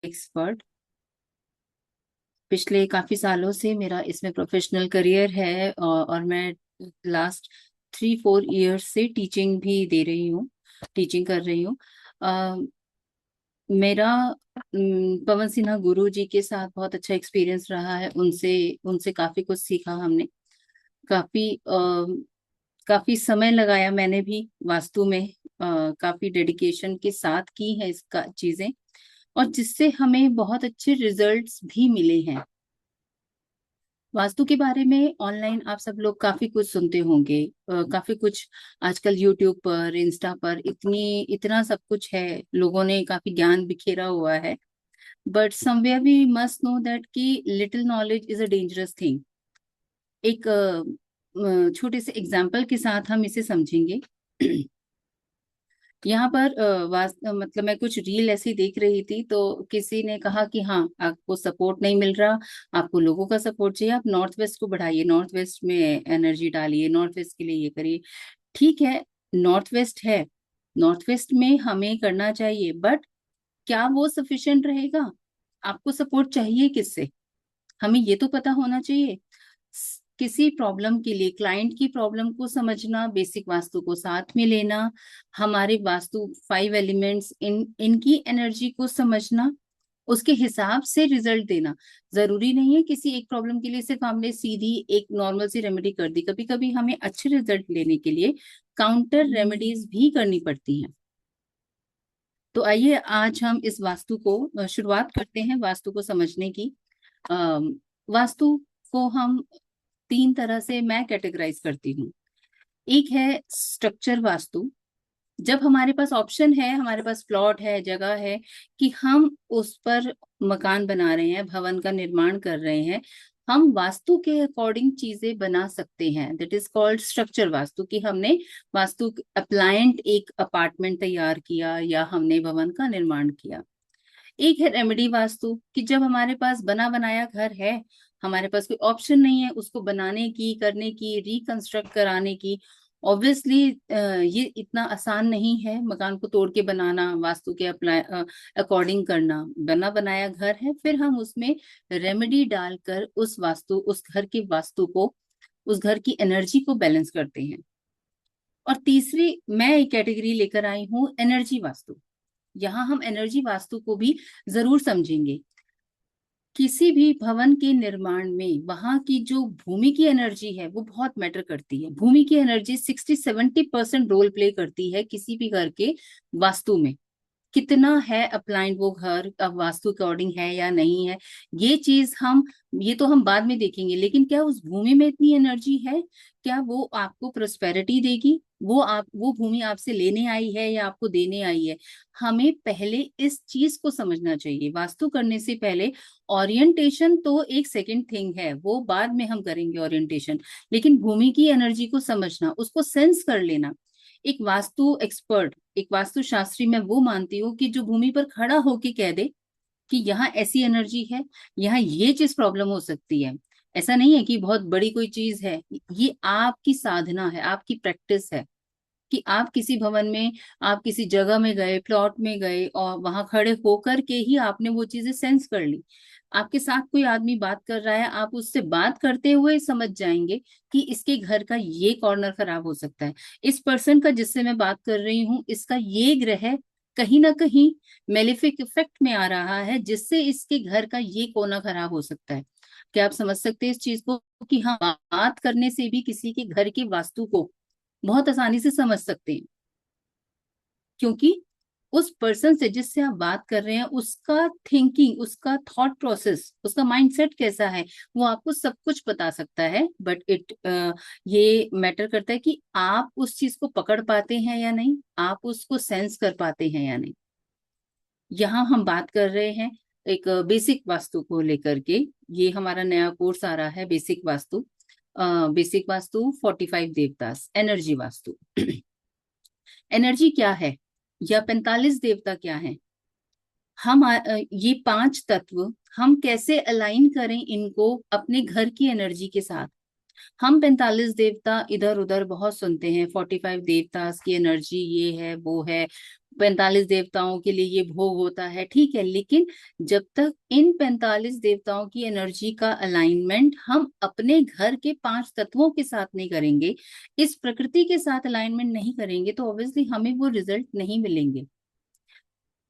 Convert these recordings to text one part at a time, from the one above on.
Expert. पिछले काफी सालों से मेरा इसमें प्रोफेशनल करियर है और मैं लास्ट 3-4 ईयर्स से टीचिंग भी दे रही हूँ, टीचिंग कर रही हूँ। अ, मेरा पवन सिन्हा गुरु जी के साथ बहुत अच्छा एक्सपीरियंस रहा है। उनसे उनसे काफी कुछ सीखा हमने। काफी काफी समय लगाया मैंने भी वास्तु में। काफी डेडिकेशन के साथ की है इसका चीजें, और जिससे हमें बहुत अच्छे रिजल्ट्स भी मिले हैं। वास्तु के बारे में ऑनलाइन आप सब लोग काफी कुछ सुनते होंगे, काफी कुछ आजकल यूट्यूब पर, इंस्टा पर इतना सब कुछ है। लोगों ने काफी ज्ञान बिखेरा हुआ है। But somewhere we must know that कि little knowledge is a dangerous thing. एक छोटे से एग्जाम्पल के साथ हम इसे समझेंगे। यहाँ पर मतलब मैं कुछ रील ऐसी देख रही थी, तो किसी ने कहा कि हाँ, आपको सपोर्ट नहीं मिल रहा, आपको लोगों का सपोर्ट चाहिए, आप नॉर्थ वेस्ट को बढ़ाइए, नॉर्थ वेस्ट में एनर्जी डालिए, नॉर्थ वेस्ट के लिए ये करिए। ठीक है, नॉर्थ वेस्ट है, नॉर्थ वेस्ट में हमें करना चाहिए, बट क्या वो सफिशिएंट रहेगा? आपको सपोर्ट चाहिए किससे? हमें ये तो पता होना चाहिए। किसी प्रॉब्लम के लिए क्लाइंट की प्रॉब्लम को समझना, बेसिक वास्तु को साथ में लेना, हमारे वास्तु 5 एलिमेंट्स इनकी एनर्जी को समझना, उसके हिसाब से रिजल्ट देना। जरूरी नहीं है किसी एक प्रॉब्लम के लिए सिर्फ हमने सीधी एक नॉर्मल सी रेमेडी कर दी। कभी कभी हमें अच्छे रिजल्ट लेने के लिए काउंटर रेमेडीज भी करनी पड़ती हैं। तो आइए आज हम इस वास्तु को शुरुआत करते हैं, वास्तु को समझने की। वास्तु को हम 3 तरह से मैं कैटेगराइज करती हूँ। एक है स्ट्रक्चर वास्तु। जब हमारे पास ऑप्शन है, हमारे पास प्लॉट है, जगह है कि हम उस पर मकान बना रहे हैं, भवन का निर्माण कर रहे हैं, हम वास्तु के अकॉर्डिंग चीजें बना सकते हैं। That is called structure vastu. कि हमने वास्तु अप्लायंट एक अपार्टमेंट तैयार किया या हमने भवन का निर्माण किया। एक है रेमेडी वास्तु, कि जब हमारे पास बना बनाया घर है, हमारे पास कोई ऑप्शन नहीं है उसको बनाने की, करने की, रिकंस्ट्रक्ट कराने की। ऑब्वियसली ये इतना आसान नहीं है मकान को तोड़ के बनाना, वास्तु के अप्लाई अकॉर्डिंग करना। बना बनाया घर है, फिर हम उसमें रेमेडी डालकर उस घर के वास्तु को, उस घर की एनर्जी को बैलेंस करते हैं। और तीसरी मैं एक कैटेगरी लेकर आई हूँ, एनर्जी वास्तु। यहाँ हम एनर्जी वास्तु को भी जरूर समझेंगे। किसी भी भवन के निर्माण में वहां की जो भूमि की एनर्जी है वो बहुत मैटर करती है। भूमि की एनर्जी 60-70% रोल प्ले करती है किसी भी घर के वास्तु में। कितना है अप्लाइंड वो घर, अब वास्तु अकॉर्डिंग है या नहीं है, ये तो हम बाद में देखेंगे। लेकिन क्या उस भूमि में इतनी एनर्जी है? क्या वो आपको प्रोस्पेरिटी देगी? वो भूमि आपसे लेने आई है या आपको देने आई है? हमें पहले इस चीज को समझना चाहिए वास्तु करने से पहले। ओरिएंटेशन तो एक सेकंड थिंग है, वो बाद में हम करेंगे ओरिएंटेशन। लेकिन भूमि की एनर्जी को समझना, उसको सेंस कर लेना। एक वास्तु एक्सपर्ट, एक वास्तु शास्त्री मैं वो मानती हूँ कि जो भूमि पर खड़ा होके कह दे कि यहाँ ऐसी एनर्जी है, यहाँ ये चीज प्रॉब्लम हो सकती है। ऐसा नहीं है कि बहुत बड़ी कोई चीज है, ये आपकी साधना है, आपकी प्रैक्टिस है। कि आप किसी भवन में, आप किसी जगह में गए, प्लॉट में गए, और वहां खड़े होकर के ही आपने वो चीजें सेंस कर ली। आपके साथ कोई आदमी बात कर रहा है, आप उससे बात करते हुए समझ जाएंगे कि इसके घर का ये कॉर्नर खराब हो सकता है। इस पर्सन का जिससे मैं बात कर रही हूँ, इसका ये ग्रह कहीं ना कहीं मेलेफिक इफेक्ट में आ रहा है, जिससे इसके घर का ये कोना खराब हो सकता है। क्या आप समझ सकते हैं इस चीज को? कि हाँ, बात करने से भी किसी के घर की वास्तु को बहुत आसानी से समझ सकते हैं। क्योंकि उस पर्सन से जिससे आप बात कर रहे हैं, उसका थिंकिंग, उसका थॉट प्रोसेस, उसका माइंडसेट कैसा है, वो आपको सब कुछ बता सकता है। बट ये मैटर करता है कि आप उस चीज को पकड़ पाते हैं या नहीं, आप उसको सेंस कर पाते हैं या नहीं। यहाँ हम बात कर रहे हैं एक बेसिक वास्तु को लेकर के। ये हमारा नया कोर्स आ रहा है, basic vastu. Basic vastu 45 Devdas energy vastu. Energy क्या है, या 45 देवता क्या है? ये 5 तत्व हम कैसे अलाइन करें इनको अपने घर की एनर्जी के साथ? हम 45 देवता इधर उधर बहुत सुनते हैं, 45 देवतास की एनर्जी ये है वो है। 45 देवताओं के लिए ये भोग होता है, ठीक है, लेकिन जब तक इन 45 देवताओं की एनर्जी का अलाइनमेंट हम अपने घर के 5 तत्वों के साथ नहीं करेंगे, इस प्रकृति के साथ अलाइनमेंट नहीं करेंगे, तो ऑब्वियसली हमें वो रिजल्ट नहीं मिलेंगे।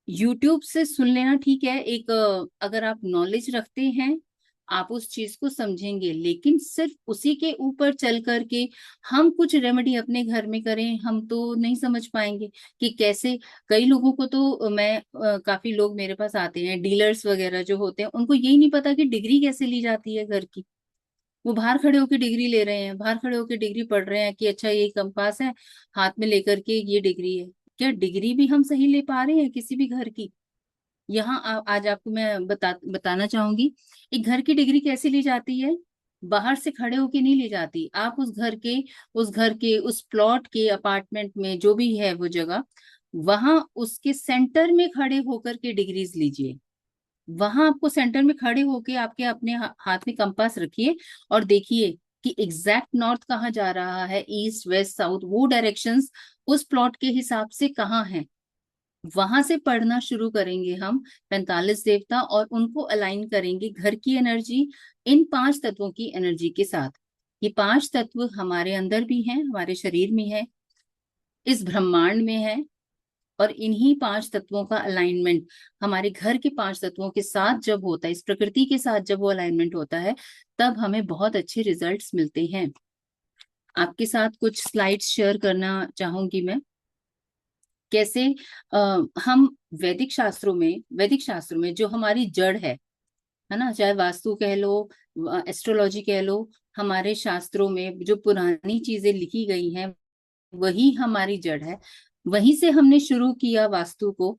यूट्यूब से सुन लेना ठीक है, एक अगर आप नॉलेज रखते हैं आप उस चीज को समझेंगे, लेकिन सिर्फ उसी के ऊपर चल करके हम कुछ रेमेडी अपने घर में करें, हम तो नहीं समझ पाएंगे कि कैसे। कई लोगों को तो काफी लोग मेरे पास आते हैं, डीलर्स वगैरह जो होते हैं, उनको यही नहीं पता कि डिग्री कैसे ली जाती है घर की। वो बाहर खड़े होकर डिग्री ले रहे हैं, बाहर खड़े होकर डिग्री पढ़ रहे हैं कि अच्छा ये कंपास है, हाथ में लेकर के ये डिग्री है। क्या डिग्री भी हम सही ले पा रहे हैं किसी भी घर की? यहाँ आज आपको मैं बताना चाहूंगी एक घर की डिग्री कैसे ली जाती है। बाहर से खड़े होके नहीं ली जाती, आप उस घर के उस प्लॉट के अपार्टमेंट में जो भी है वो जगह, वहां उसके सेंटर में खड़े होकर के डिग्रीज लीजिए। वहां आपको सेंटर में खड़े होके आपके अपने हाथ में कंपास रखिए और देखिए कि एग्जैक्ट नॉर्थ कहाँ जा रहा है, ईस्ट वेस्ट साउथ, वो डायरेक्शंस उस प्लॉट के हिसाब से कहाँ है। वहां से पढ़ना शुरू करेंगे हम 45 देवता, और उनको अलाइन करेंगे घर की एनर्जी इन 5 तत्वों की एनर्जी के साथ। ये 5 तत्व हमारे अंदर भी हैं, हमारे शरीर में है, इस ब्रह्मांड में है, और इन्हीं 5 तत्वों का अलाइनमेंट हमारे घर के 5 तत्वों के साथ जब होता है, इस प्रकृति के साथ जब वो अलाइनमेंट होता है, तब हमें बहुत अच्छे रिजल्ट्स मिलते हैं। आपके साथ कुछ स्लाइड्स शेयर करना चाहूंगी मैं। कैसे हम वैदिक शास्त्रों में जो हमारी जड़ है ना, चाहे वास्तु कह लो, एस्ट्रोलॉजी कह लो, हमारे शास्त्रों में जो पुरानी चीजें लिखी गई हैं वही हमारी जड़ है। वहीं से हमने शुरू किया वास्तु को।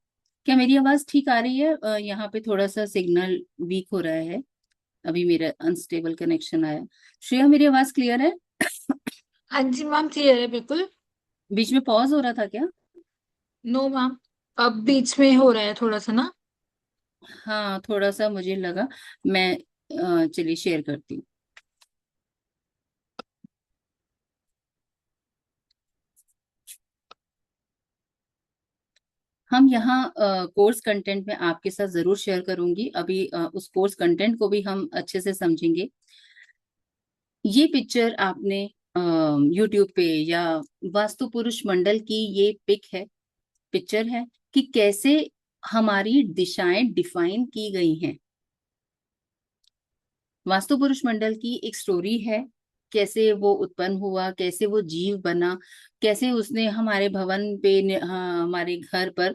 क्या मेरी आवाज ठीक आ रही है? यहाँ पे थोड़ा सा सिग्नल वीक हो रहा है, अभी मेरा अनस्टेबल कनेक्शन आया। श्रेया, मेरी आवाज क्लियर है? हाँ जी मैम, क्लियर है बिल्कुल। बीच में पॉज हो रहा था क्या? नो मैम, अब बीच में हो रहा है थोड़ा सा ना। हाँ, थोड़ा सा मुझे लगा। मैं चलिए शेयर करती हूँ। हम यहाँ कोर्स कंटेंट में आपके साथ जरूर शेयर करूंगी, अभी उस कोर्स कंटेंट को भी हम अच्छे से समझेंगे। ये पिक्चर आपने यूट्यूब पे या वास्तु पुरुष मंडल की ये पिक्चर है कि कैसे हमारी दिशाएं डिफाइन की गई हैं। वास्तु पुरुष मंडल की एक स्टोरी है, कैसे वो उत्पन्न हुआ, कैसे वो जीव बना, कैसे उसने हमारे भवन पे हमारे घर पर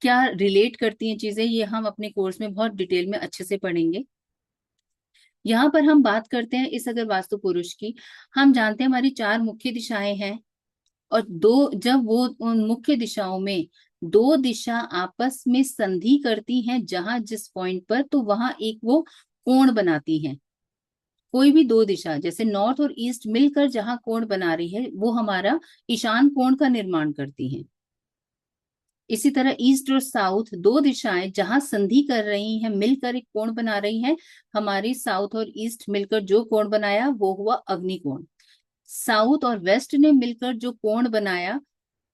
क्या रिलेट करती हैं चीजें, ये हम अपने कोर्स में बहुत डिटेल में अच्छे से पढ़ेंगे। यहाँ पर हम बात करते हैं इस अगर वास्तु पुरुष की। हम जानते हैं हमारी 4 मुख्य दिशाएं हैं, और दो जब वो उन मुख्य दिशाओं में दो दिशा आपस में संधि करती हैं जहां जिस पॉइंट पर, तो वहां एक वो कोण बनाती हैं। कोई भी दो दिशा जैसे नॉर्थ और ईस्ट मिलकर जहां कोण बना रही है वो हमारा ईशान कोण का निर्माण करती हैं। इसी तरह ईस्ट और साउथ दो दिशाएं जहां संधि कर रही हैं, मिलकर एक कोण बना रही हैं, हमारी साउथ और ईस्ट मिलकर जो कोण बनाया वो हुआ अग्नि कोण। साउथ और वेस्ट ने मिलकर जो कोण बनाया,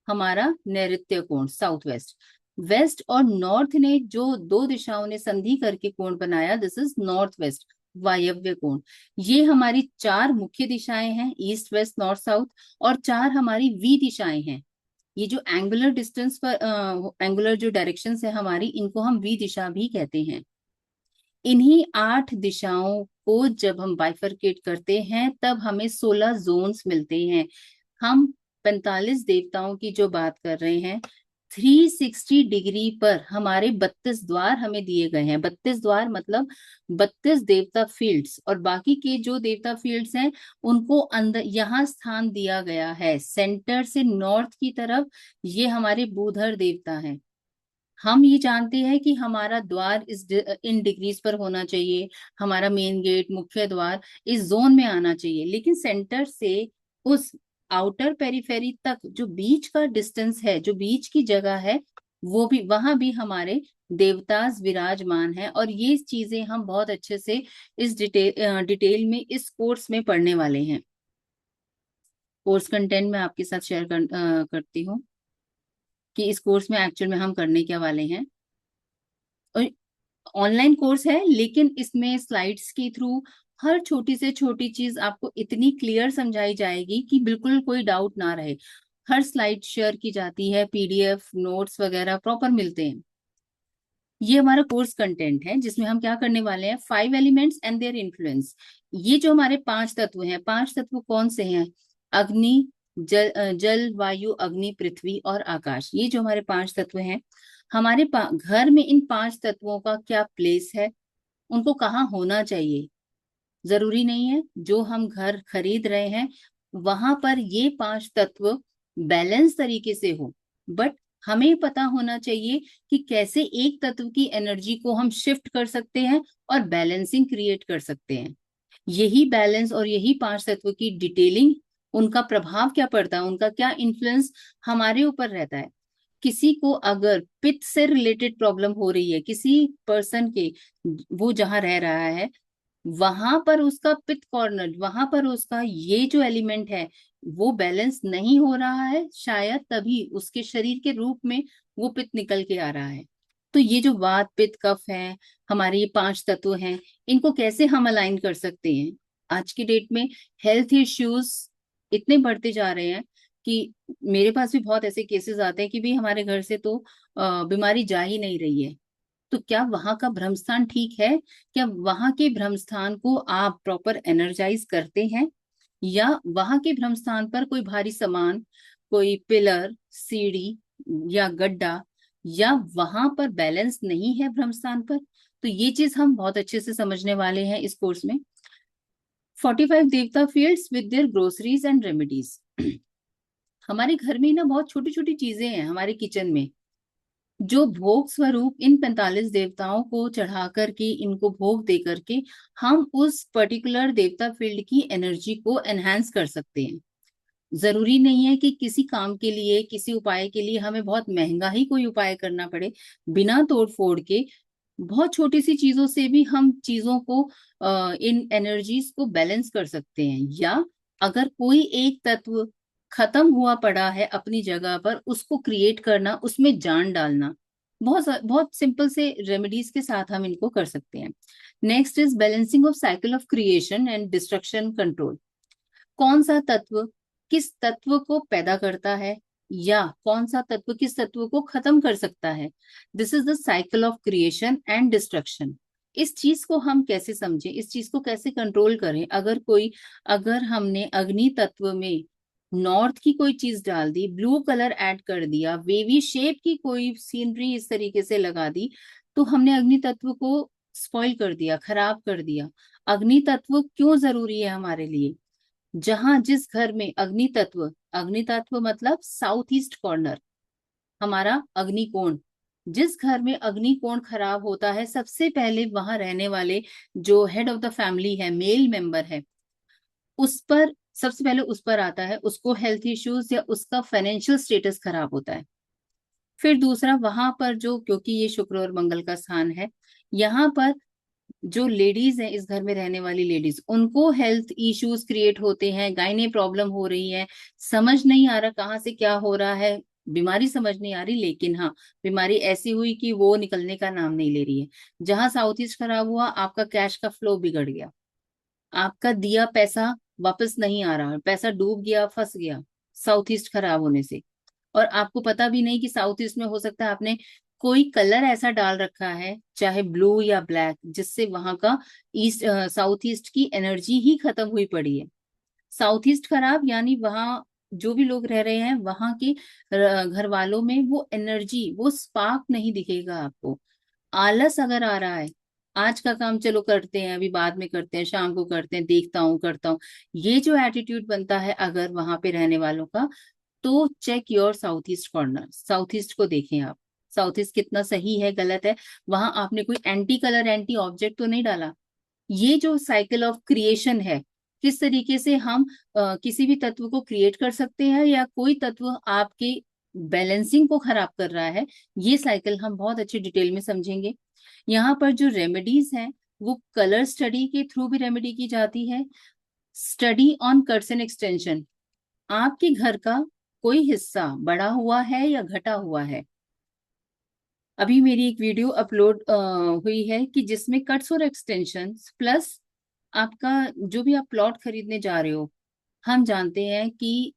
हमारा नैऋत्य कोण, साउथ वेस्ट। वेस्ट और नॉर्थ ने जो दो दिशाओं ने संधि करके कोण बनाया, दिस इज नॉर्थ वेस्ट, वायव्य कोण। ये हमारी 4 मुख्य दिशाएं हैं, ईस्ट वेस्ट नॉर्थ साउथ, और 4 हमारी वी दिशाएं हैं। ये जो एंगुलर डिस्टेंस पर एंगुलर जो डायरेक्शंस है हमारी, इनको हम वी दिशा भी कहते हैं। इन्हीं 8 दिशाओं को जब हम बाइफरकेट करते हैं तब हमें 16 जोन्स मिलते हैं। हम 45 देवताओं की जो बात कर रहे हैं, 360 डिग्री पर हमारे 32 द्वार हमें दिए गए हैं। 32 द्वार मतलब 32 देवता फील्ड्स, और बाकी के जो देवता फील्ड्स हैं उनको अंदर यहाँ स्थान दिया गया है सेंटर से नॉर्थ की तरफ। ये हमारे भूधर देवता हैं। हम ये जानते हैं कि हमारा द्वार इन डिग्रीज पर होना चाहिए, हमारा मेन गेट मुख्य द्वार इस जोन में आना चाहिए, लेकिन सेंटर से उस आउटर पेरिफेरी तक जो बीच का डिस्टेंस है, जो बीच की जगह है, वो भी वहां भी हमारे देवताज विराजमान है। और ये चीजें हम बहुत अच्छे से इस डिटेल में इस कोर्स में पढ़ने वाले हैं। कोर्स कंटेंट में आपके साथ शेयर करती हूँ। कि इस कोर्स में एक्चुअल में हम करने क्या वाले हैं। और ऑनलाइन कोर्स है, लेकिन इसमें स्लाइड्स के थ्रू हर छोटी से छोटी चीज आपको इतनी क्लियर समझाई जाएगी कि बिल्कुल कोई डाउट ना रहे। हर स्लाइड शेयर की जाती है, पीडीएफ नोट्स वगैरह प्रॉपर मिलते हैं। ये हमारा कोर्स कंटेंट है, जिसमें हम क्या करने वाले हैं, 5 एलिमेंट्स एंड देयर इन्फ्लुएंस। ये जो हमारे 5 तत्व हैं, 5 तत्व कौन से हैं? अग्नि, जल वायु अग्नि पृथ्वी और आकाश। ये जो हमारे 5 तत्व हैं, हमारे घर में इन 5 तत्वों का क्या प्लेस है, उनको कहाँ होना चाहिए। जरूरी नहीं है जो हम घर खरीद रहे हैं वहां पर ये 5 तत्व बैलेंस तरीके से हो, बट हमें पता होना चाहिए कि कैसे एक तत्व की एनर्जी को हम शिफ्ट कर सकते हैं और बैलेंसिंग क्रिएट कर सकते हैं। यही बैलेंस और यही 5 तत्व की डिटेलिंग, उनका प्रभाव क्या पड़ता है, उनका क्या इन्फ्लुएंस हमारे ऊपर रहता है। किसी को अगर पित्त से रिलेटेड प्रॉब्लम हो रही है, किसी पर्सन के, वो जहां रह रहा है वहां पर उसका पित्त कॉर्नर, वहां पर उसका ये जो एलिमेंट है वो बैलेंस नहीं हो रहा है, शायद तभी उसके शरीर के रूप में वो पित्त निकल के आ रहा है। तो ये जो वात पित्त कफ है, हमारे ये 5 तत्व हैं, इनको कैसे हम अलाइन कर सकते हैं। आज की डेट में हेल्थ इश्यूज इतने बढ़ते जा रहे हैं कि मेरे पास भी बहुत ऐसे केसेस आते हैं कि भी हमारे घर से तो बीमारी जा ही नहीं रही है। तो क्या वहां का ब्रह्म स्थान ठीक है? क्या वहां के ब्रह्म स्थान को आप प्रॉपर एनर्जाइज करते हैं, या वहां के ब्रह्म स्थान पर कोई भारी सामान, कोई पिलर, सीढ़ी या गड्ढा, या वहां पर बैलेंस नहीं है ब्रह्म स्थान पर। तो ये चीज हम बहुत अच्छे से समझने वाले हैं इस कोर्स में। 45 देवता fields with their groceries and remedies. हमारे घर में ना बहुत छोटी छोटी चीजें हैं हमारे किचन में, जो भोग स्वरूप इन 45 देवताओं को चढ़ा करके, इनको भोग दे करके हम उस पर्टिकुलर देवता फील्ड की एनर्जी को एनहांस कर सकते हैं। जरूरी नहीं है कि किसी काम के लिए, किसी उपाय के लिए हमें बहुत महंगा ही कोई उपाय करना पड़े। बिना तोड़ फोड़ के बहुत छोटी सी चीजों से भी हम चीजों को, इन एनर्जीज को बैलेंस कर सकते हैं। या अगर कोई एक तत्व खत्म हुआ पड़ा है अपनी जगह पर, उसको क्रिएट करना, उसमें जान डालना, बहुत बहुत सिंपल से रेमेडीज के साथ हम इनको कर सकते हैं। Next is balancing of cycle of creation and destruction control. कौन सा तत्व किस तत्व को पैदा करता है, या कौन सा तत्व किस तत्व को खत्म कर सकता है। This is the cycle of creation and destruction. इस चीज को हम कैसे समझें, इस चीज को कैसे कंट्रोल करें। अगर हमने अग्नि तत्व में नॉर्थ की कोई चीज डाल दी, ब्लू कलर ऐड कर दिया, वेवी शेप की कोई सीनरी इस तरीके से लगा दी, तो हमने अग्नि तत्व को स्पॉइल कर दिया, खराब कर दिया। अग्नि तत्व क्यों जरूरी है हमारे लिए? जहां जिस घर में अग्नि तत्व, अग्नि तत्व मतलब साउथ ईस्ट कॉर्नर, हमारा अग्नि कोण, जिस घर में अग्नि कोण खराब होता है, सबसे पहले वहां रहने वाले जो हेड ऑफ द फैमिली है, मेल मेंबर है, उस पर सबसे पहले उस पर आता है, उसको हेल्थ इश्यूज या उसका फाइनेंशियल स्टेटस खराब होता है। फिर दूसरा, वहां पर जो, क्योंकि ये शुक्र और मंगल का स्थान है, यहाँ पर जो लेडीज हैं, इस घर में रहने वाली लेडीज, उनको हेल्थ इश्यूज क्रिएट होते हैं, गायने प्रॉब्लम हो रही है, समझ नहीं आ रहा कहाँ से क्या हो रहा है। बीमारी समझ नहीं आ रही, लेकिन हाँ, बीमारी ऐसी हुई कि वो निकलने का नाम नहीं ले रही है। जहां साउथ ईस्ट खराब हुआ, आपका कैश का फ्लो बिगड़ गया, आपका दिया पैसा वापस नहीं आ रहा, पैसा डूब गया, फंस गया साउथ ईस्ट खराब होने से। और आपको पता भी नहीं कि साउथ ईस्ट में हो सकता है आपने कोई कलर ऐसा डाल रखा है, चाहे ब्लू या ब्लैक, जिससे वहां का साउथ ईस्ट की एनर्जी ही खत्म हुई पड़ी है। साउथ ईस्ट खराब यानी वहां जो भी लोग रह रहे हैं, वहां के घर वालों में वो एनर्जी, वो स्पार्क नहीं दिखेगा आपको। आलस अगर आ रहा है, आज का काम चलो करते हैं, अभी बाद में करते हैं, शाम को करते हैं, देखता हूँ करता हूँ, ये जो एटीट्यूड बनता है अगर वहां पे रहने वालों का, तो check your south east corner. South east को देखें आप, साउथ ईस्ट कितना सही है, गलत है। वहां आपने कोई एंटी कलर, एंटी ऑब्जेक्ट तो नहीं डाला। ये जो साइकिल ऑफ क्रिएशन है, किस तरीके से हम किसी भी तत्व को क्रिएट कर सकते हैं, या कोई तत्व आपके बैलेंसिंग को खराब कर रहा है, ये साइकिल हम बहुत अच्छी डिटेल में समझेंगे। यहाँ पर जो रेमेडीज हैं, वो कलर स्टडी के थ्रू भी रेमेडी की जाती है। स्टडी ऑन कर्टन एक्सटेंशन, आपके घर का कोई हिस्सा बढ़ा हुआ है या घटा हुआ है। अभी मेरी एक वीडियो अपलोड हुई है कि जिसमें कट्स और एक्सटेंशंस प्लस आपका जो भी आप प्लॉट खरीदने जा रहे हो, हम जानते हैं कि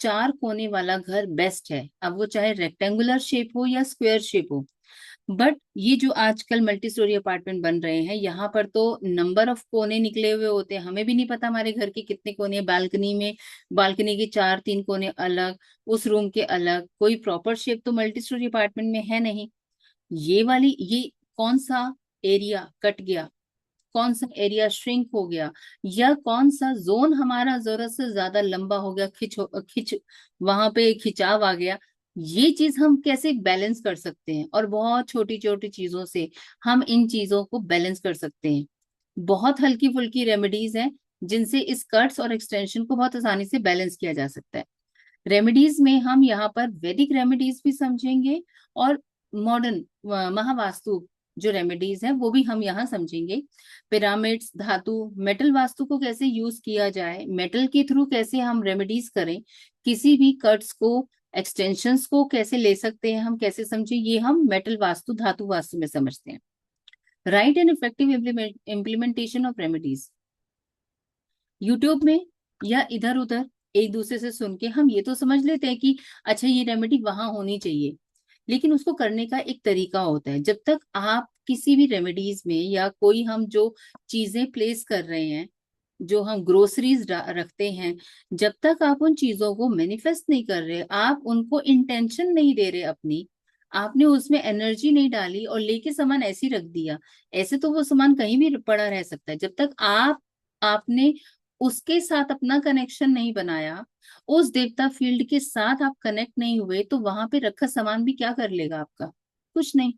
4 कोने वाला घर बेस्ट है, अब वो चाहे रेक्टेंगुलर शेप हो या स्क्वायर शेप हो। बट ये जो आजकल मल्टी स्टोरी अपार्टमेंट बन रहे हैं, यहाँ पर तो नंबर ऑफ कोने निकले हुए होते हैं, हमें भी नहीं पता हमारे घर के कितने कोने हैं। बालकनी में, बालकनी के 4 3 कोने अलग, उस रूम के अलग, कोई प्रॉपर शेप तो मल्टी स्टोरी अपार्टमेंट में है नहीं। ये कौन सा एरिया कट गया, कौन सा एरिया श्रिंक हो गया, या कौन सा जोन हमारा जरूरत से ज्यादा लंबा हो गया, खिंच वहां पे खिंचाव आ गया, ये चीज हम कैसे बैलेंस कर सकते हैं। और बहुत छोटी छोटी चीजों से हम इन चीजों को बैलेंस कर सकते हैं। बहुत हल्की फुल्की रेमेडीज हैं जिनसे इस कट्स और एक्सटेंशन को बहुत आसानी से बैलेंस किया जा सकता है। रेमेडीज में हम यहाँ पर वैदिक रेमेडीज भी समझेंगे, और मॉडर्न महावास्तु जो रेमेडीज हैं वो भी हम यहाँ समझेंगे। पिरामिड्स, धातु, मेटल वास्तु को कैसे यूज किया जाए, मेटल के थ्रू कैसे हम रेमेडीज करें, किसी भी कट्स को, एक्सटेंशंस को कैसे ले सकते हैं, हम कैसे समझे, ये हम मेटल वास्तु, धातु वास्तु में समझते हैं। Right and effective implementation of remedies. YouTube में या इधर उधर एक दूसरे से सुन के हम ये तो समझ लेते हैं कि अच्छा ये रेमेडी वहां होनी चाहिए, लेकिन उसको करने का एक तरीका होता है। जब तक आप किसी भी रेमेडीज में या कोई हम जो चीजें प्लेस कर रहे हैं, जो हम ग्रोसरीज रखते हैं, जब तक आप उन चीजों को मैनिफेस्ट नहीं कर रहे, आप उनको इंटेंशन नहीं दे रहे अपनी, आपने उसमें एनर्जी नहीं डाली और लेके सामान ऐसे ही रख दिया, ऐसे तो वो सामान कहीं भी पड़ा रह सकता है। जब तक आपने उसके साथ अपना कनेक्शन नहीं बनाया, उस देवता फील्ड के साथ आप कनेक्ट नहीं हुए, तो वहां पे रखा सामान भी क्या कर लेगा आपका, कुछ नहीं।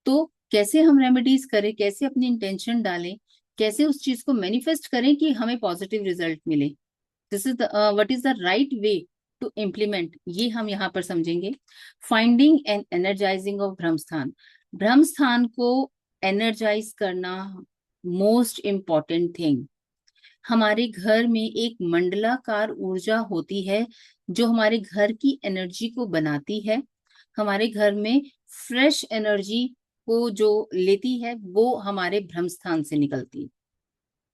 तो कैसे हम रेमेडीज करें, कैसे अपनी इंटेंशन डालें, कैसे उस चीज को मैनिफेस्ट करें कि हमें पॉजिटिव रिजल्ट मिले, this is what is the right way to implement, ये हम यहाँ पर समझेंगे। Finding and energising of Brahmasthan. Brahmasthan को एनर्जाइज करना मोस्ट इम्पॉर्टेंट थिंग। हमारे घर में एक मंडलाकार ऊर्जा होती है जो हमारे घर की एनर्जी को बनाती है, हमारे घर में फ्रेश एनर्जी को जो लेती है, वो हमारे ब्रह्मस्थान से निकलती है।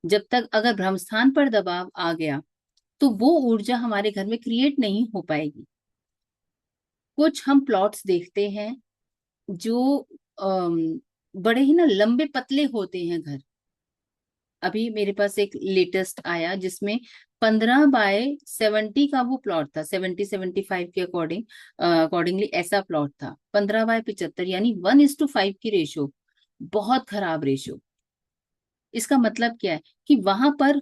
जब तक अगर ब्रह्मस्थान पर दबाव आ गया तो वो ऊर्जा हमारे घर में क्रिएट नहीं हो पाएगी। कुछ हम प्लॉट्स देखते हैं जो बड़े ही ना लंबे पतले होते हैं घर। अभी मेरे पास एक लेटेस्ट आया जिसमें 15 बाय 70 का वो प्लॉट था, 70 75 के अकॉर्डिंगली ऐसा प्लॉट था। 15 बाय 75 यानी 1:5 की रेशो, बहुत खराब रेशो। इसका मतलब क्या है कि वहां पर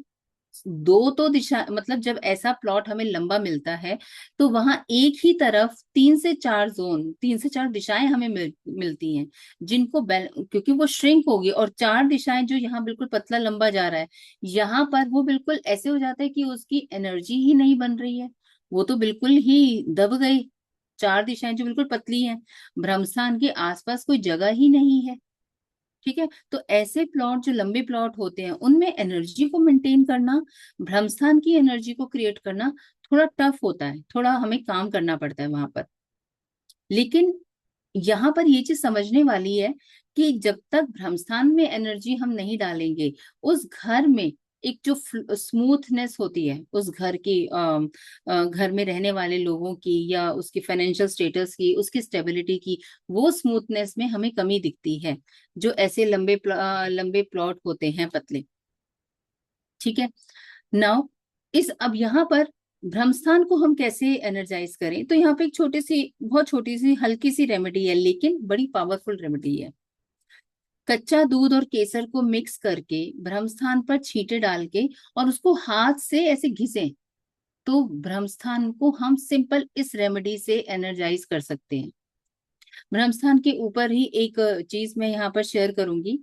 दो तो दिशा, मतलब जब ऐसा प्लॉट हमें लंबा मिलता है तो वहां एक ही तरफ 3 से 4 जोन, 3 से 4 दिशाएं हमें मिलती हैं, क्योंकि वो श्रिंक होगी, और 4 दिशाएं जो यहाँ बिल्कुल पतला लंबा जा रहा है, यहाँ पर वो बिल्कुल ऐसे हो जाता है कि उसकी एनर्जी ही नहीं बन रही है, वो तो बिल्कुल ही दब गई। 4 दिशाएं जो बिल्कुल पतली हैं, ब्रह्मस्थान के आसपास कोई जगह ही नहीं है। ठीक है, तो ऐसे प्लॉट जो लंबे प्लॉट होते हैं उनमें एनर्जी को मेंटेन करना, ब्रह्मस्थान की एनर्जी को क्रिएट करना थोड़ा टफ होता है, थोड़ा हमें काम करना पड़ता है वहां पर। लेकिन यहाँ पर ये चीज समझने वाली है कि जब तक ब्रह्मस्थान में एनर्जी हम नहीं डालेंगे, उस घर में एक जो स्मूथनेस होती है उस घर की, घर में रहने वाले लोगों की या उसकी फाइनेंशियल स्टेटस की, उसकी स्टेबिलिटी की, वो स्मूथनेस में हमें कमी दिखती है जो ऐसे लंबे प्लॉट होते हैं पतले। ठीक है, नाउ इस अब यहाँ पर ब्रह्मस्थान को हम कैसे एनर्जाइज करें, तो यहाँ पे एक छोटी सी, बहुत छोटी सी हल्की सी रेमेडी है लेकिन बड़ी पावरफुल रेमेडी है। कच्चा दूध और केसर को मिक्स करके ब्रह्मस्थान पर छींटे डाल के और उसको हाथ से ऐसे घिसें, तो ब्रह्मस्थान को हम सिंपल इस रेमेडी से एनर्जाइज कर सकते हैं। ब्रह्मस्थान के ऊपर ही एक चीज मैं यहाँ पर शेयर करूंगी।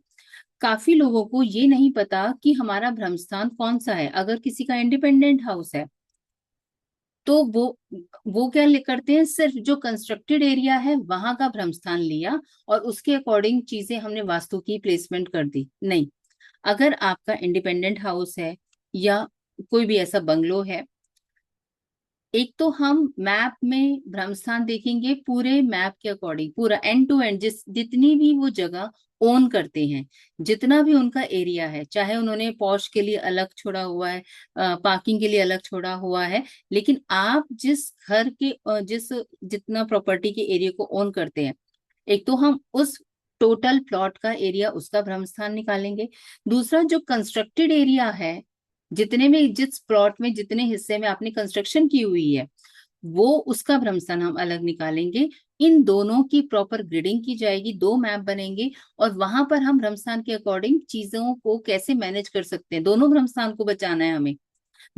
काफी लोगों को ये नहीं पता कि हमारा ब्रह्मस्थान कौन सा है। अगर किसी का इंडिपेंडेंट हाउस है तो वो क्या करते हैं, सिर्फ जो कंस्ट्रक्टेड एरिया है वहां का ब्रह्मस्थान लिया और उसके अकॉर्डिंग चीजें हमने वास्तु की प्लेसमेंट कर दी। नहीं, अगर आपका इंडिपेंडेंट हाउस है या कोई भी ऐसा बंगलो है, एक तो हम मैप में भ्रम स्थान देखेंगे पूरे मैप के अकॉर्डिंग, पूरा एंड टू एंड, जितनी भी वो जगह ओन करते हैं, जितना भी उनका एरिया है, चाहे उन्होंने पॉश के लिए अलग छोड़ा हुआ है, पार्किंग के लिए अलग छोड़ा हुआ है, लेकिन आप जिस घर के जिस जितना प्रॉपर्टी के एरिया को ओन करते हैं, एक तो हम उस टोटल प्लॉट का एरिया, उसका भ्रम स्थान निकालेंगे। दूसरा, जो कंस्ट्रक्टेड एरिया है, जितने में जिस प्लॉट में जितने हिस्से में आपने कंस्ट्रक्शन की हुई है, वो उसका भ्रम स्थान हम अलग निकालेंगे। इन दोनों की प्रॉपर ग्रिडिंग की जाएगी, दो मैप बनेंगे, और वहां पर हम भ्रम स्थान के अकॉर्डिंग चीजों को कैसे मैनेज कर सकते हैं। दोनों भ्रम स्थान को बचाना है हमें।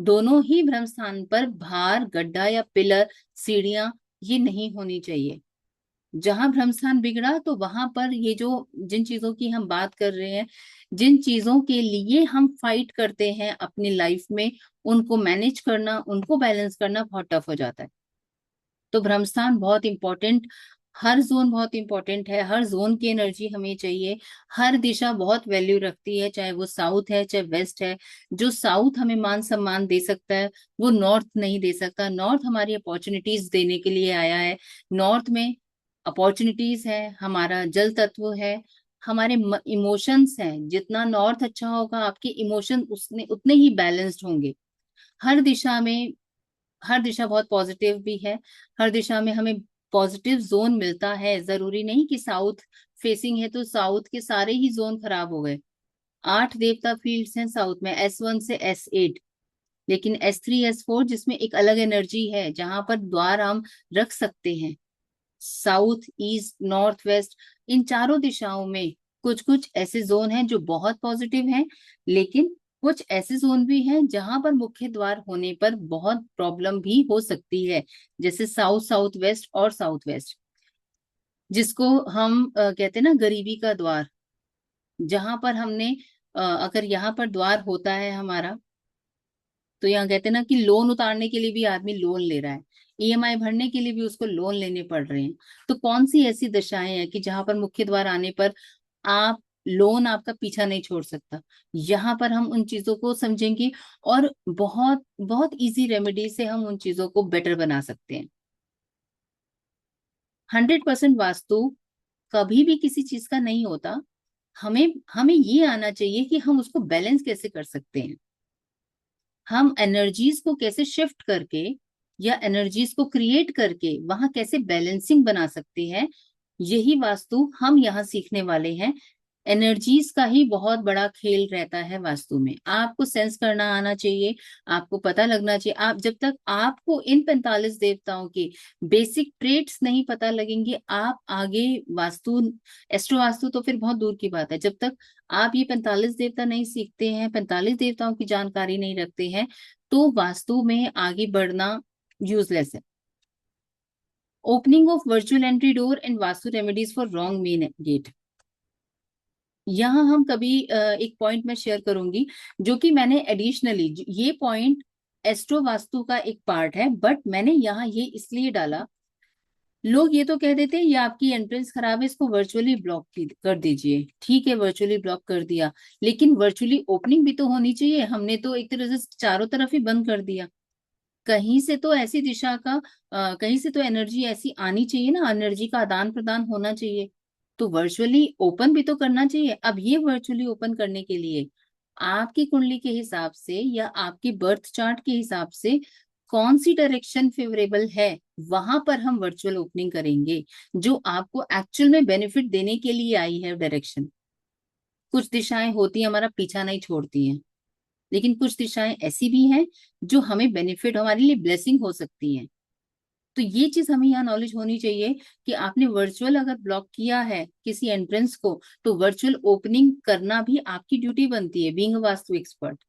दोनों ही भ्रम स्थान पर भार, गड्ढा या पिलर, सीढ़ियां, ये नहीं होनी चाहिए। जहां भ्रम स्थान बिगड़ा तो वहां पर ये जो जिन चीजों की हम बात कर रहे हैं, जिन चीजों के लिए हम फाइट करते हैं अपनी लाइफ में, उनको मैनेज करना, उनको बैलेंस करना बहुत टफ हो जाता है। तो भ्रम स्थान बहुत इंपॉर्टेंट, हर जोन बहुत इंपॉर्टेंट है, हर जोन की एनर्जी हमें चाहिए। हर दिशा बहुत वैल्यू रखती है, चाहे वो साउथ है चाहे वेस्ट है। जो साउथ हमें मान सम्मान दे सकता है, वो नॉर्थ नहीं दे सकता। नॉर्थ हमारी अपॉर्चुनिटीज देने के लिए आया है। नॉर्थ में अपॉर्चुनिटीज है, हमारा जल तत्व है, हमारे इमोशंस हैं। जितना नॉर्थ अच्छा होगा, आपके इमोशन उतने ही बैलेंस्ड होंगे। हर दिशा में, हर दिशा बहुत पॉजिटिव भी है। हर दिशा में हमें पॉजिटिव जोन मिलता है। जरूरी नहीं कि साउथ फेसिंग है तो साउथ के सारे ही जोन खराब हो गए। 8 देवता फील्ड्स हैं साउथ में, S1 से S8। लेकिन S3 S4 जिसमें एक अलग एनर्जी है, जहां पर द्वार हम रख सकते हैं। साउथ, ईस्ट, नॉर्थ, वेस्ट, इन चारों दिशाओं में कुछ कुछ ऐसे जोन हैं जो बहुत पॉजिटिव हैं, लेकिन कुछ ऐसे जोन भी हैं जहां पर मुख्य द्वार होने पर बहुत प्रॉब्लम भी हो सकती है। जैसे साउथ, साउथ वेस्ट और साउथ वेस्ट, जिसको हम कहते हैं ना गरीबी का द्वार। जहां पर हमने अगर यहाँ पर द्वार होता है हमारा, तो यहाँ कहते हैं ना कि लोन उतारने के लिए भी आदमी लोन ले रहा है, EMI भरने के लिए भी उसको लोन लेने पड़ रहे हैं। तो कौन सी ऐसी दशाएं हैं कि जहां पर मुख्य द्वार आने पर आप लोन आपका पीछा नहीं छोड़ सकता। यहाँ पर हम उन चीजों को समझेंगे, और बहुत बहुत इजी रेमेडी से हम उन चीजों को बेटर बना सकते हैं। 100% वास्तु कभी भी किसी चीज का नहीं होता। हमें हमें ये आना चाहिए कि हम उसको बैलेंस कैसे कर सकते हैं, हम एनर्जीज को कैसे शिफ्ट करके या एनर्जीज को क्रिएट करके वहां कैसे बैलेंसिंग बना सकते हैं। यही वास्तु हम यहाँ सीखने वाले हैं। एनर्जीज का ही बहुत बड़ा खेल रहता है वास्तु में। आपको सेंस करना आना चाहिए, आपको पता लगना चाहिए। आप जब तक आपको इन 45 देवताओं के बेसिक ट्रेट्स नहीं पता लगेंगे, आप आगे वास्तु, एस्ट्रो वास्तु तो फिर बहुत दूर की बात है। जब तक आप ये 45 देवता नहीं सीखते हैं, 45 देवताओं की जानकारी नहीं रखते हैं, तो वास्तु में आगे बढ़ना यूजलेस है। Opening of virtual entry door and vastu remedies for wrong main gate. यहाँ हम कभी एक पॉइंट मैं शेयर करूंगी, जो कि मैंने एडिशनली, ये पॉइंट एस्ट्रो वास्तु का एक पार्ट है, बट मैंने यहाँ ये इसलिए डाला। लोग ये तो कह देते हैं ये आपकी एंट्रेंस खराब है, इसको वर्चुअली ब्लॉक कर दीजिए। ठीक है, वर्चुअली ब्लॉक कर दिया, लेकिन वर्चुअली ओपनिंग भी तो होनी चाहिए। हमने तो एक तरह से चारों तरफ ही बंद कर दिया। कहीं से तो ऐसी दिशा का, कहीं से तो एनर्जी ऐसी आनी चाहिए ना, एनर्जी का आदान प्रदान होना चाहिए। तो वर्चुअली ओपन भी तो करना चाहिए। अब ये वर्चुअली ओपन करने के लिए आपकी कुंडली के हिसाब से या आपकी बर्थ चार्ट के हिसाब से कौन सी डायरेक्शन फेवरेबल है, वहां पर हम वर्चुअल ओपनिंग करेंगे, जो आपको एक्चुअल में बेनिफिट देने के लिए आई है डायरेक्शन। कुछ दिशाएं होती हैं हमारा पीछा नहीं छोड़ती हैं, लेकिन कुछ दिशाएं ऐसी भी हैं जो हमें बेनिफिट, हमारे लिए ब्लेसिंग हो सकती हैं। तो ये चीज हमें यहाँ नॉलेज होनी चाहिए कि आपने वर्चुअल अगर ब्लॉक किया है किसी एंट्रेंस को, तो वर्चुअल ओपनिंग करना भी आपकी ड्यूटी बनती है, बीइंग अ वास्तु एक्सपर्ट।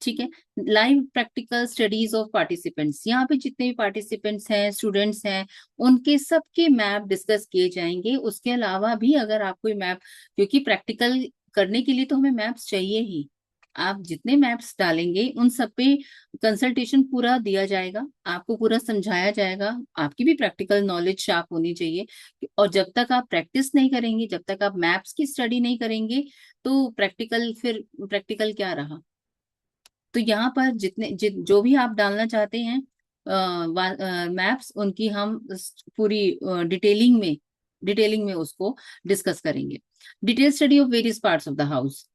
ठीक है। Live practical studies of participants, यहाँ पे जितने भी पार्टिसिपेंट्स हैं, स्टूडेंट्स हैं, उनके सबके मैप डिस्कस किए जाएंगे। उसके अलावा भी अगर आप कोई मैप, क्योंकि प्रैक्टिकल करने के लिए तो हमें मैप्स चाहिए ही, आप जितने मैप्स डालेंगे उन सब पे कंसल्टेशन पूरा दिया जाएगा, आपको पूरा समझाया जाएगा। आपकी भी प्रैक्टिकल नॉलेज शार्प होनी चाहिए। और जब तक आप प्रैक्टिस नहीं करेंगे, जब तक आप मैप्स की स्टडी नहीं करेंगे, तो प्रैक्टिकल, फिर प्रैक्टिकल क्या रहा। तो यहाँ पर जो भी आप डालना चाहते हैं, मैप्स उनकी हम पूरी डिटेलिंग में उसको डिस्कस करेंगे। Detail study of various parts of the house,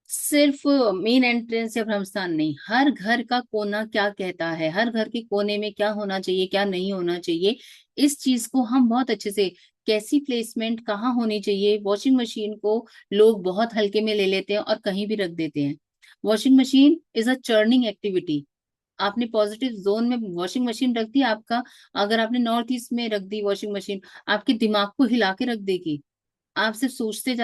सिर्फ मेन एंट्रेंस या ब्रह्मस्थान नहीं, हर घर का कोना क्या कहता है, हर घर के कोने में क्या होना चाहिए क्या नहीं होना चाहिए, इस चीज को हम बहुत अच्छे से, कैसी प्लेसमेंट कहाँ होनी चाहिए। वॉशिंग मशीन को लोग बहुत हल्के में ले लेते हैं और कहीं भी रख देते हैं। Washing machine is a churning activity. आपने पॉजिटिव जोन में वॉशिंग मशीन रख दी, आपका अगर आपने नॉर्थ ईस्ट में रख दी वॉशिंग मशीन, आपके दिमाग को हिला के रख देगी। आप सिर्फ सोचते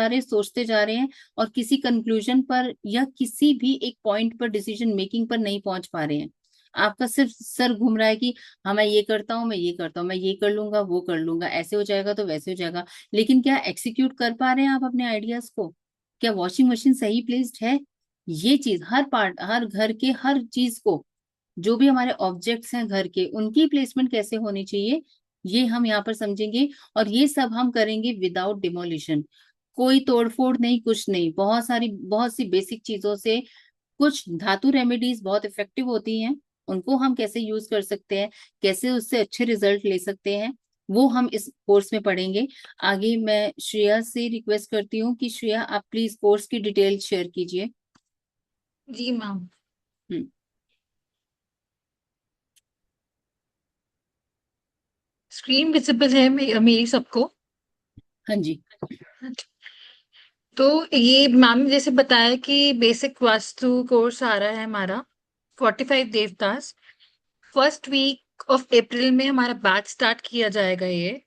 जा रहे हैं और किसी कंक्लूजन पर या किसी भी एक पॉइंट पर डिसीजन मेकिंग पर नहीं पहुंच पा रहे हैं। आपका सिर्फ सर घूम रहा है कि हाँ मैं ये करता हूँ, मैं ये करता हूँ, मैं ये कर लूंगा, वो कर लूंगा, ऐसे हो जाएगा तो वैसे हो जाएगा। लेकिन क्या एक्सिक्यूट कर पा रहे हैं आप अपने आइडियाज को? क्या वॉशिंग मशीन सही प्लेस्ड है? ये चीज हर पार्ट, हर घर के हर चीज को, जो भी हमारे ऑब्जेक्ट्स हैं घर के, उनकी प्लेसमेंट कैसे होनी चाहिए, ये हम यहाँ पर समझेंगे। और ये सब हम करेंगे विदाउट डिमोलिशन, कोई तोड़फोड़ नहीं, कुछ नहीं। बहुत सी बेसिक चीजों से, कुछ धातु रेमेडीज बहुत इफेक्टिव होती हैं, उनको हम कैसे यूज कर सकते हैं, कैसे उससे अच्छे रिजल्ट ले सकते हैं, वो हम इस कोर्स में पढ़ेंगे। आगे मैं श्रेया से रिक्वेस्ट करती हूँ कि श्रेया आप प्लीज कोर्स की डिटेल शेयर कीजिए। जी मैम। हम्म। स्क्रीन विजिबल है मेरी सबको? हाँ जी। तो ये मैम ने जैसे बताया कि बेसिक वास्तु कोर्स आ रहा है हमारा 45 देवदास। फर्स्ट वीक ऑफ अप्रैल में हमारा बैच स्टार्ट किया जाएगा ये।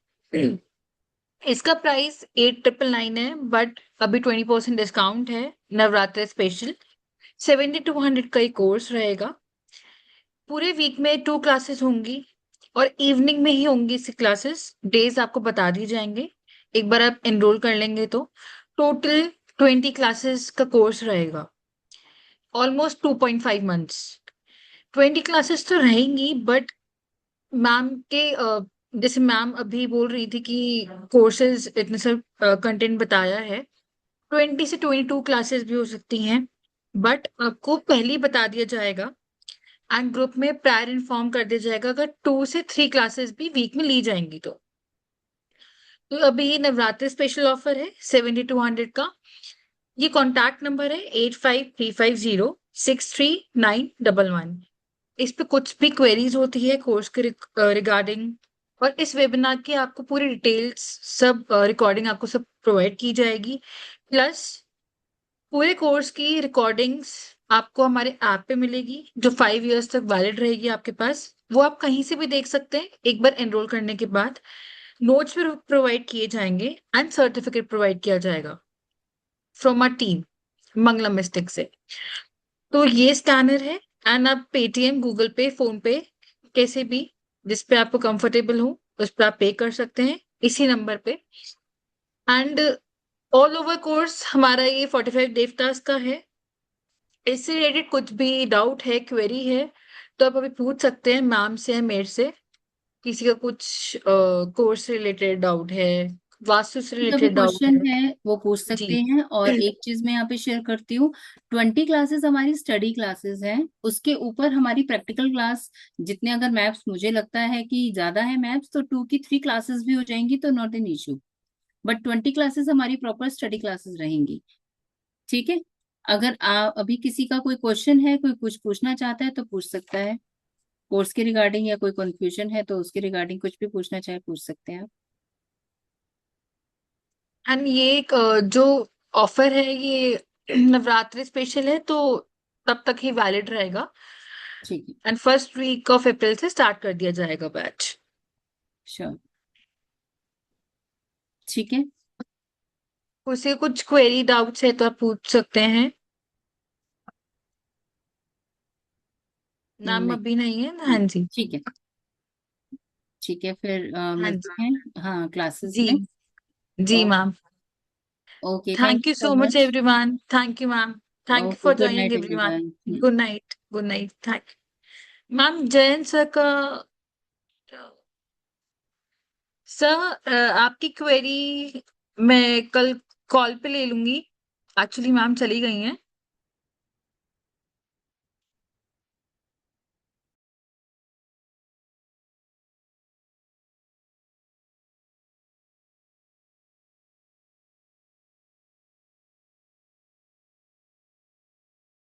इसका प्राइस 8,999 है, बट अभी 20% डिस्काउंट है, नवरात्र स्पेशल। 7,200 का ये कोर्स रहेगा। पूरे वीक में 2 क्लासेस होंगी और इवनिंग में ही होंगी इसकी क्लासेस। डेज आपको बता दी जाएंगे एक बार आप एनरोल कर लेंगे तो। टोटल 20 क्लासेस का कोर्स रहेगा, ऑलमोस्ट 2.5 मंथ्स। 20 क्लासेस तो रहेंगी, बट मैम के जैसे मैम अभी बोल रही थी कि कोर्सेज इतने सब कंटेंट बताया है, 20 से 22 क्लासेस भी हो सकती हैं। बट आपको पहले ही बता दिया जाएगा एंड ग्रुप में प्रायर इन्फॉर्म कर दिया जाएगा अगर 2 से 3 क्लासेस भी वीक में ली जाएंगी तो अभी ये नवरात्रि स्पेशल ऑफर है 7,200 का। ये कॉन्टैक्ट नंबर है 8535063911। इस पे कुछ भी क्वेरीज होती है कोर्स के रिगार्डिंग, और इस वेबिनार की आपको पूरी डिटेल्स सब रिकॉर्डिंग आपको सब प्रोवाइड की जाएगी। प्लस पूरे कोर्स की रिकॉर्डिंग्स आपको हमारे ऐप पे मिलेगी जो 5 इयर्स तक वैलिड रहेगी आपके पास। वो आप कहीं से भी देख सकते हैं एक बार एनरोल करने के बाद। नोट्स भी प्रोवाइड किए जाएंगे एंड सर्टिफिकेट प्रोवाइड किया जाएगा from our team Mangalam Mystic से। तो ये स्कैनर है एंड आप पेटीएम, गूगल पे, फोन पे, कैसे भी जिस पे आपको कंफर्टेबल हो उस पर आप पे कर सकते हैं इसी नंबर पे। एंड ऑल ओवर कोर्स हमारा ये 45 देवतास का है। इससे रिलेटेड कुछ भी डाउट है, क्वेरी है, तो आप अभी पूछ सकते हैं मैम से या मेरे से। किसी का कुछ कोर्स से रिलेटेड डाउट है, वास्तु से का भी रिलेटेड डाउट क्वेश्चन है। है वो पूछ सकते जी। हैं। और एक चीज मैं यहाँ पे शेयर करती हूँ, 20 क्लासेस हमारी स्टडी क्लासेस हैं, उसके ऊपर हमारी प्रैक्टिकल क्लास, जितने अगर मैप्स मुझे लगता है कि ज्यादा है मैप्स, तो 2 की 3 क्लासेस भी हो जाएंगी तो not an issue. But 20 classes हमारी प्रॉपर स्टडी क्लासेस रहेंगी। ठीक है। अगर अभी किसी का कोई क्वेश्चन है, कोई कुछ पूछना चाहता है तो पूछ सकता है कोर्स के रिगार्डिंग, या कोई कंफ्यूजन है तो उसके रिगार्डिंग कुछ भी पूछना चाहे पूछ सकते हैं आप। एंड ये एक जो ऑफर है ये नवरात्रि स्पेशल है, तो तब तक ही वैलिड रहेगा। ठीक है। And first week of April से स्टार्ट कर दिया जाएगा बैच। श्योर। ठीक है। उसे कुछ क्वेरी डाउट्स है तो आप पूछ सकते हैं। नाम नहीं। अभी नहीं है ना? हाँ जी। ठीक है। ठीक है, फिर हाँ मिलते जी। हैं हाँ क्लासेस जी। में। जी ma'am. Okay, thank thank you you so so much much. Everyone, thank you ma'am. Thank you okay, for good joining night everyone. Everyone. Good night, good night, thank. Ma'am Jayant sir का, sir आपकी query मैं कल call पे ले लूंगी। Actually ma'am चली गई हैं।